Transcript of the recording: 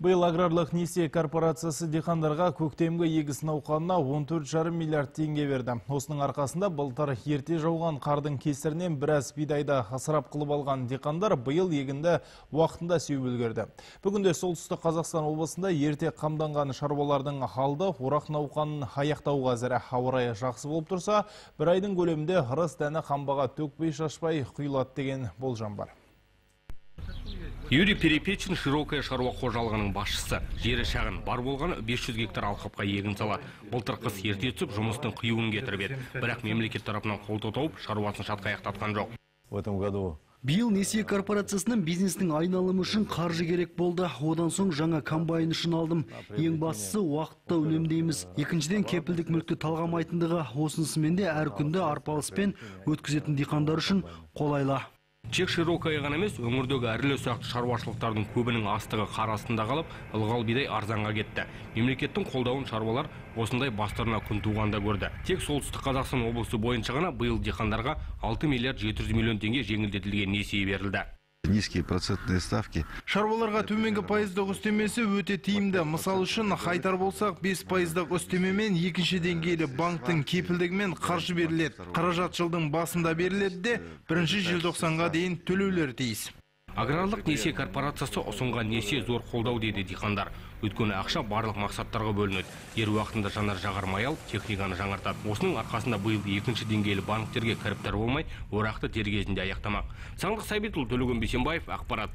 Биыл аграрлық несие корпорациясы диқандарға көктемгі егіс науқанына 14,5 миллиард теңге берді. Осының арқасында былтыр ерте жауған қардың кесірінен біраз бидайды асырап қылып алған диқандар биыл егінді уақытында сеуіп үлгерді. Бүгінде солтүстік Қазақстан облысында ерте қамданған шаруалардың алды орақ науқанын аяқтауға әзір. Ауа райы жақсы болып тұрса, бір айдың көлемінде ырыс дәні қамбаға төкпей шашпай құйылады деген болжам бар. Юрий Перепечин широкая шаруа қожалығының басшысы. Жері шағын, бар болғаны 500 гектар алқапқа егін салады. Былтыр қыс ерте түсіп, жұмыстың қиюын кетіріп еді. Бірақ мемлекет тарапынан қолдау тауып, шаруасын шатқа аяқтатқан жоқ. В этом году биыл несие корпорациясының бизнестің айналымы үшін қаржы керек болды. Одан соң жаңа комбайн үшін алдым. Ең бастысы уақытта үнемдейміз. Екіншіден кепілдік мүлікті талғамайтындығы, осынысымен де әр күнді арпалыспен өткізетін диқандар үшін қолайлы. Тек широкая ғана емес, өңірдегі ірілі-ұсақты шаруашылықтардың көбінің астығы қар астында қалып, ылғал бидай арзанға кетті. Мемлекеттің қолдауын шаруалар осындай бастарына күн туғанда көрді. Тек солтүстік Қазақстан облысы бойынша ғана биыл диқандарға 6 миллиард 700 миллион теңге жеңілдетілген несие берілді. низкие процентные ставки. Шаруаларға төменгі пайыздық үстемесі өте тиімді. Мысал үшін айтар болсақ, 5 пайыздық үстемемен екінші деңгейлі банктың кепілдігімен қаржы беріледі. Қаражат жылдың басында беріледі де 1 желтоқсанға дейін төлеулер тиіс. Аграрлық несие корпорациясы ұсынған несие зор қолдау дейді диқандар. Өйткені ақша барлық мақсаттарға бөлінеді. Ер уақытында жанар жағар май алып, техниканы жаңартады. Осының арқасында биыл екінші деңгейлі банктерге кіріптар болмай, орақты дер кезінде аяқтамақ. Саңлық Сәбитұлы, Төлеген Бейсенбаев, ақпарат.